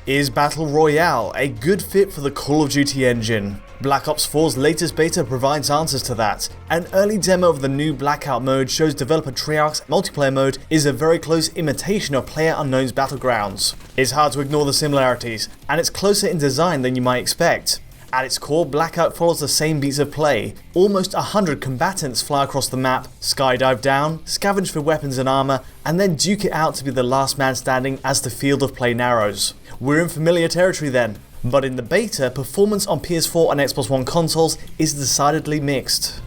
Is Battle Royale a good fit for the Call of Duty engine? Black Ops 4's latest beta provides answers to that. An early demo of the new Blackout mode shows developer Treyarch's multiplayer mode is a very close imitation of PlayerUnknown's Battlegrounds. It's hard to ignore the similarities, and it's closer in design than you might expect. At its core, Blackout follows the same beats of play. Almost 100 combatants fly across the map, skydive down, scavenge for weapons and armor, and then duke it out to be the last man standing as the field of play narrows. We're in familiar territory then, but in the beta, performance on PS4 and Xbox One consoles is decidedly mixed.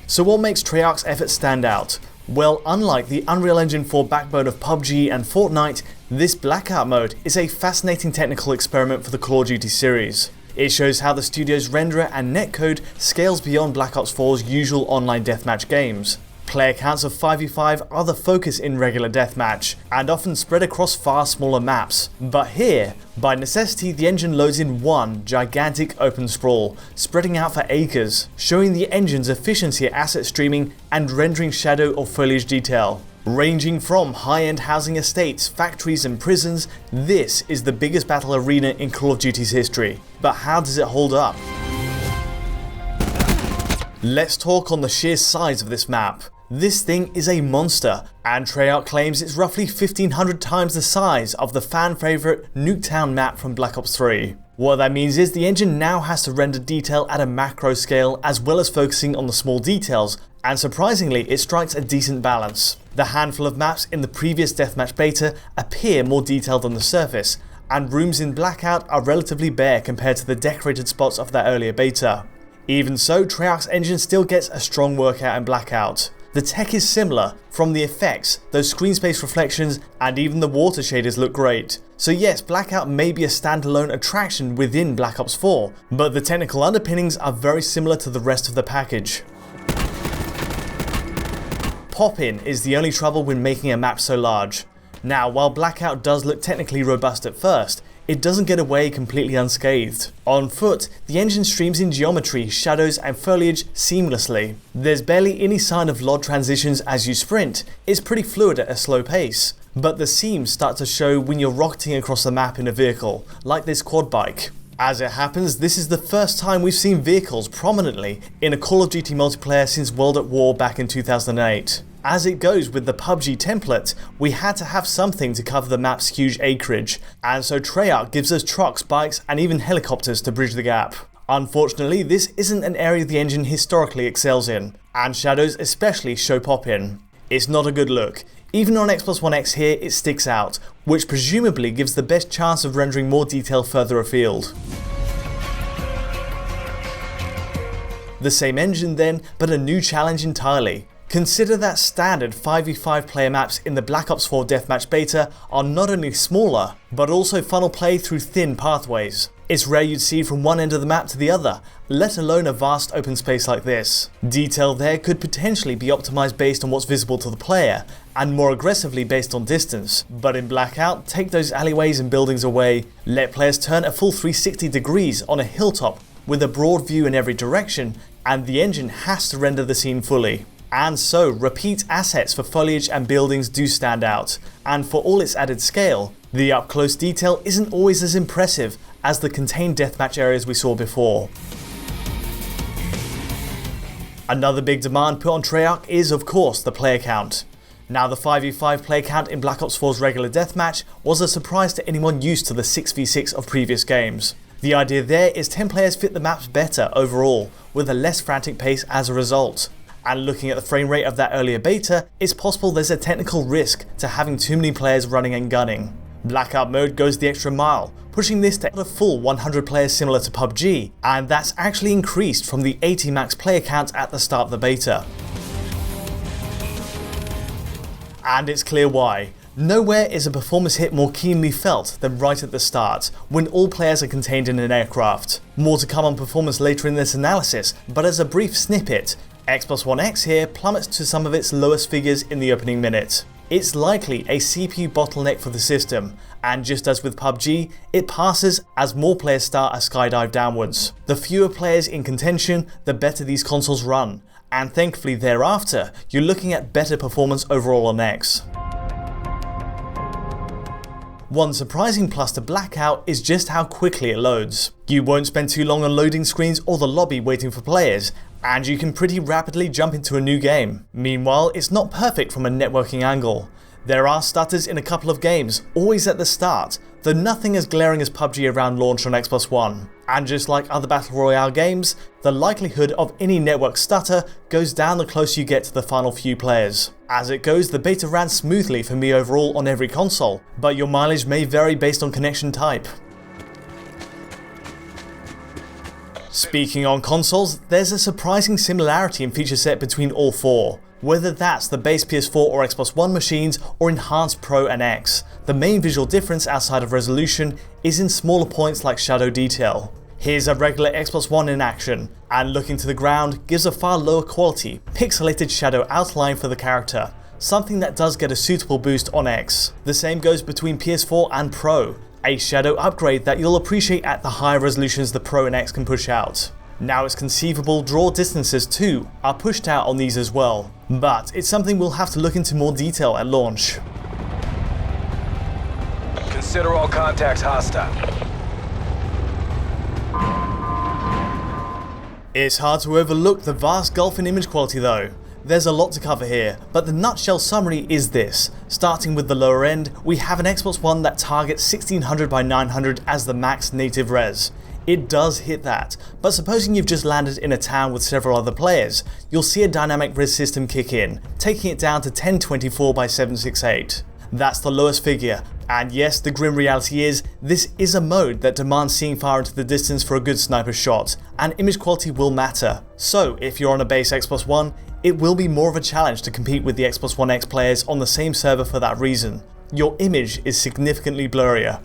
So what makes Treyarch's efforts stand out? Well, unlike the Unreal Engine 4 backbone of PUBG and Fortnite, this Blackout mode is a fascinating technical experiment for the Call of Duty series. It shows how the studio's renderer and netcode scales beyond Black Ops 4's usual online deathmatch games. Player counts of 5v5 are the focus in regular deathmatch, and often spread across far smaller maps. But here, by necessity, the engine loads in one gigantic open sprawl, spreading out for acres, showing the engine's efficiency at asset streaming and rendering shadow or foliage detail. Ranging from high-end housing estates, factories and prisons, this is the biggest battle arena in Call of Duty's history. But how does it hold up? Let's talk on the sheer size of this map. This thing is a monster, and Treyarch claims it's roughly 1,500 times the size of the fan favourite Nuketown map from Black Ops 3. What that means is the engine now has to render detail at a macro scale as well as focusing on the small details, and surprisingly it strikes a decent balance. The handful of maps in the previous deathmatch beta appear more detailed on the surface, and rooms in Blackout are relatively bare compared to the decorated spots of that earlier beta. Even so, Treyarch's engine still gets a strong workout in Blackout. The tech is similar, from the effects, those screen space reflections, and even the water shaders look great. So yes, Blackout may be a standalone attraction within Black Ops 4, but the technical underpinnings are very similar to the rest of the package. Pop-in is the only trouble when making a map so large. Now, while Blackout does look technically robust at first, it doesn't get away completely unscathed. On foot, the engine streams in geometry, shadows and foliage seamlessly. There's barely any sign of LOD transitions as you sprint. It's pretty fluid at a slow pace. But the seams start to show when you're rocketing across the map in a vehicle, like this quad bike. As it happens, this is the first time we've seen vehicles prominently in a Call of Duty multiplayer since World at War back in 2008. As it goes with the PUBG template, we had to have something to cover the map's huge acreage, and so Treyarch gives us trucks, bikes and even helicopters to bridge the gap. Unfortunately, this isn't an area the engine historically excels in, and shadows especially show pop-in. It's not a good look. Even on Xbox One X here, it sticks out, which presumably gives the best chance of rendering more detail further afield. The same engine then, but a new challenge entirely. Consider that standard 5v5 player maps in the Black Ops 4 deathmatch beta are not only smaller, but also funnel play through thin pathways. It's rare you'd see from one end of the map to the other, let alone a vast open space like this. Detail there could potentially be optimized based on what's visible to the player, and more aggressively based on distance. But in Blackout, take those alleyways and buildings away, let players turn a full 360 degrees on a hilltop with a broad view in every direction, and the engine has to render the scene fully. And so, repeat assets for foliage and buildings do stand out, and for all its added scale, the up-close detail isn't always as impressive as the contained deathmatch areas we saw before. Another big demand put on Treyarch is, of course, the player count. Now, the 5v5 player count in Black Ops 4's regular deathmatch was a surprise to anyone used to the 6v6 of previous games. The idea there is 10 players fit the maps better overall, with a less frantic pace as a result. And looking at the frame rate of that earlier beta, it's possible there's a technical risk to having too many players running and gunning. Blackout mode goes the extra mile, pushing this to a full 100 players similar to PUBG, and that's actually increased from the 80 max player count at the start of the beta. And it's clear why. Nowhere is a performance hit more keenly felt than right at the start, when all players are contained in an aircraft. More to come on performance later in this analysis, but as a brief snippet, Xbox One X here plummets to some of its lowest figures in the opening minute. It's likely a CPU bottleneck for the system, and just as with PUBG, it passes as more players start a skydive downwards. The fewer players in contention, the better these consoles run, and thankfully thereafter, you're looking at better performance overall on X. One surprising plus to Blackout is just how quickly it loads. You won't spend too long on loading screens or the lobby waiting for players, and you can pretty rapidly jump into a new game. Meanwhile, it's not perfect from a networking angle. There are stutters in a couple of games, always at the start, though nothing as glaring as PUBG around launch on Xbox One. And just like other Battle Royale games, the likelihood of any network stutter goes down the closer you get to the final few players. As it goes, the beta ran smoothly for me overall on every console, but your mileage may vary based on connection type. Speaking on consoles, there's a surprising similarity in feature set between all four. Whether that's the base PS4 or Xbox One machines or enhanced Pro and X, the main visual difference outside of resolution is in smaller points like shadow detail. Here's a regular Xbox One in action, and looking to the ground gives a far lower quality, pixelated shadow outline for the character, something that does get a suitable boost on X. The same goes between PS4 and Pro, a shadow upgrade that you'll appreciate at the higher resolutions the Pro and X can push out. Now it's conceivable draw distances too are pushed out on these as well, but it's something we'll have to look into more detail at launch. Consider all contacts hostile. It's hard to overlook the vast gulf in image quality though. There's a lot to cover here, but the nutshell summary is this. Starting with the lower end, we have an Xbox One that targets 1600 by 900 as the max native res. It does hit that, but supposing you've just landed in a town with several other players, you'll see a dynamic res system kick in, taking it down to 1024 by 768. That's the lowest figure, and yes, the grim reality is, this is a mode that demands seeing far into the distance for a good sniper shot, and image quality will matter. So if you're on a base Xbox One, it will be more of a challenge to compete with the Xbox One X players on the same server for that reason. Your image is significantly blurrier.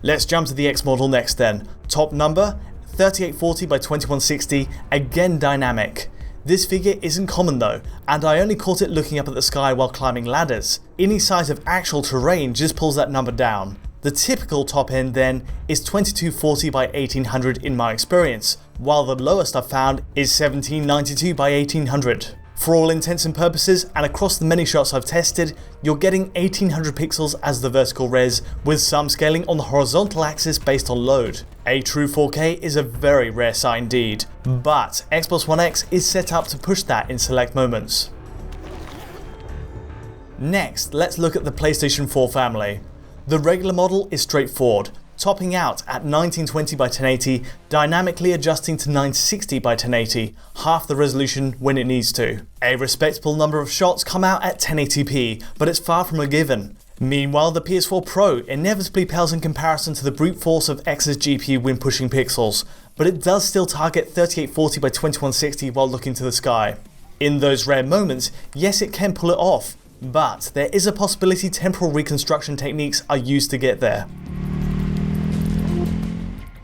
Let's jump to the X model next then. Top number, 3840 by 2160, again dynamic. This figure isn't common though, and I only caught it looking up at the sky while climbing ladders. Any sight of actual terrain just pulls that number down. The typical top end then is 2240 by 1800 in my experience, while the lowest I've found is 1792 by 1800. For all intents and purposes, and across the many shots I've tested, you're getting 1800 pixels as the vertical res, with some scaling on the horizontal axis based on load. A true 4K is a very rare sight indeed, but Xbox One X is set up to push that in select moments. Next, let's look at the PlayStation 4 family. The regular model is straightforward, topping out at 1920 by 1080, dynamically adjusting to 960 by 1080, half the resolution when it needs to. A respectable number of shots come out at 1080p, but it's far from a given. Meanwhile, the PS4 Pro inevitably pales in comparison to the brute force of X's GPU when pushing pixels, but it does still target 3840 by 2160 while looking to the sky. In those rare moments, yes, it can pull it off, but there is a possibility temporal reconstruction techniques are used to get there.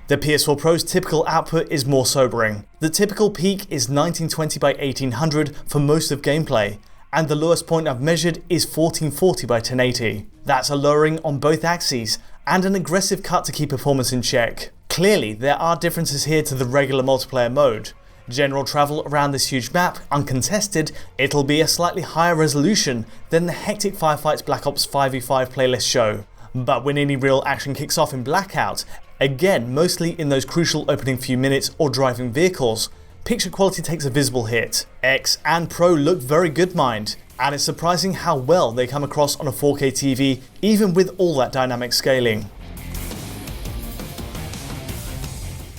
The PS4 Pro's typical output is more sobering. The typical peak is 1920 by 1800 for most of gameplay, and the lowest point I've measured is 1440 by 1080. That's a lowering on both axes, and an aggressive cut to keep performance in check. Clearly, there are differences here to the regular multiplayer mode. General travel around this huge map, uncontested, it'll be a slightly higher resolution than the hectic firefights Black Ops 5v5 playlist show. But when any real action kicks off in Blackout, again mostly in those crucial opening few minutes or driving vehicles, picture quality takes a visible hit. X and Pro look very good mind, and it's surprising how well they come across on a 4K TV even with all that dynamic scaling.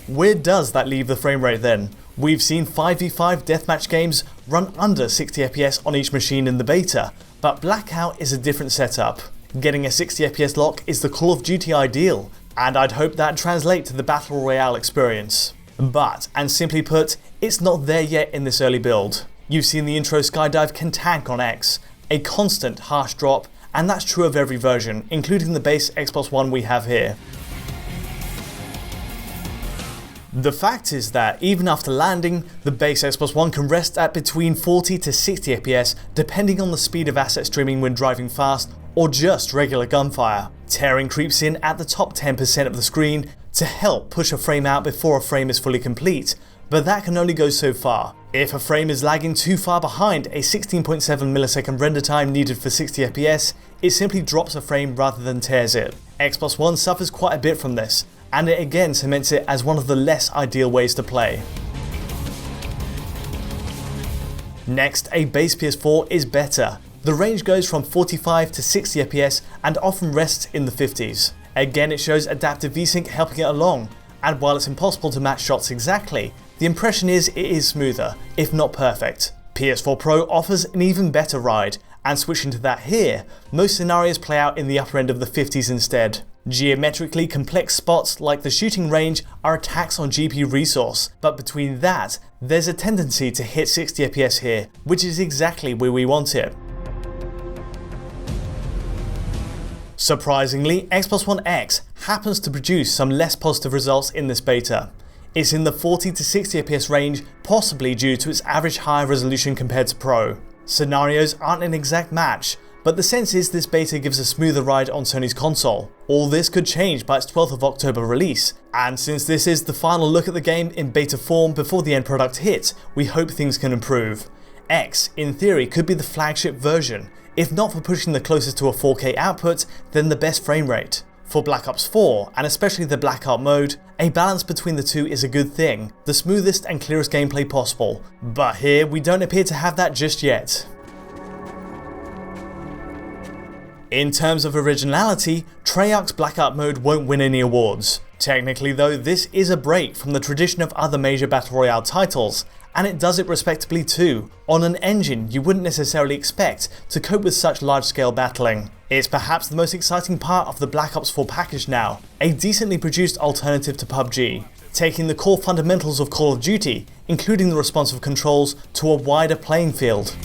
Where does that leave the frame rate then? We've seen 5v5 deathmatch games run under 60 FPS on each machine in the beta, but Blackout is a different setup. Getting a 60 FPS lock is the Call of Duty ideal, and I'd hope that translates to the Battle Royale experience. But, and simply put, it's not there yet in this early build. You've seen the intro skydive can tank on X, a constant harsh drop, and that's true of every version, including the base Xbox One we have here. The fact is that even after landing, the base Xbox One can rest at between 40 to 60 FPS depending on the speed of asset streaming when driving fast or just regular gunfire. Tearing creeps in at the top 10% of the screen to help push a frame out before a frame is fully complete, but that can only go so far. If a frame is lagging too far behind a 16.7 millisecond render time needed for 60 FPS, it simply drops a frame rather than tears it. Xbox One suffers quite a bit from this, and it again cements it as one of the less ideal ways to play. Next, a base PS4 is better. The range goes from 45 to 60 FPS and often rests in the 50s. Again, it shows adaptive VSync helping it along, and while it's impossible to match shots exactly, the impression is it is smoother, if not perfect. Ps4 Pro offers an even better ride, and switching to that here, most scenarios play out in the upper end of the 50s instead. Geometrically complex spots like the shooting range are attacks on GPU resource, but between that, there's a tendency to hit 60 FPS here, which is exactly where we want it. Surprisingly, Xbox One X happens to produce some less positive results in this beta. It's in the 40 to 60 FPS range, possibly due to its average higher resolution compared to Pro. Scenarios aren't an exact match, but the sense is this beta gives a smoother ride on Sony's console. All this could change by its 12th of October release, and since this is the final look at the game in beta form before the end product hits, we hope things can improve. X, in theory, could be the flagship version, if not for pushing the closest to a 4K output, then the best frame rate. For Black Ops 4, and especially the Blackout mode, a balance between the two is a good thing, the smoothest and clearest gameplay possible, but here we don't appear to have that just yet. In terms of originality, Treyarch's Blackout mode won't win any awards. Technically though, this is a break from the tradition of other major Battle Royale titles, and it does it respectably too, on an engine you wouldn't necessarily expect to cope with such large-scale battling. It's perhaps the most exciting part of the Black Ops 4 package now, a decently produced alternative to PUBG, taking the core fundamentals of Call of Duty, including the responsive controls, to a wider playing field.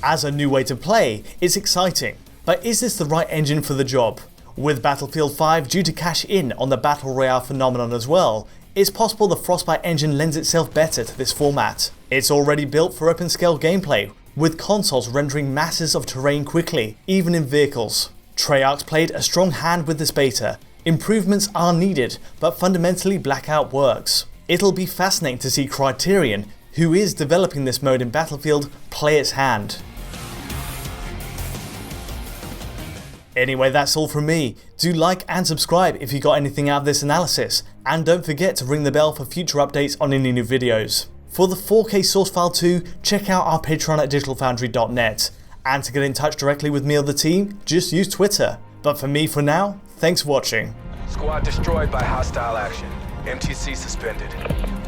As a new way to play, it's exciting, but is this the right engine for the job? With Battlefield 5 due to cash in on the Battle Royale phenomenon as well, it's possible the Frostbite engine lends itself better to this format. It's already built for open scale gameplay, with consoles rendering masses of terrain quickly, even in vehicles. Treyarch played a strong hand with this beta. Improvements are needed, but fundamentally Blackout works. It'll be fascinating to see Criterion, who is developing this mode in Battlefield, play its hand. Anyway, that's all from me. Do like and subscribe if you got anything out of this analysis, and don't forget to ring the bell for future updates on any new videos. For the 4K source file too, check out our Patreon at digitalfoundry.net, and to get in touch directly with me or the team, just use Twitter. But for me for now, thanks for watching. Squad destroyed by hostile action. MTC suspended.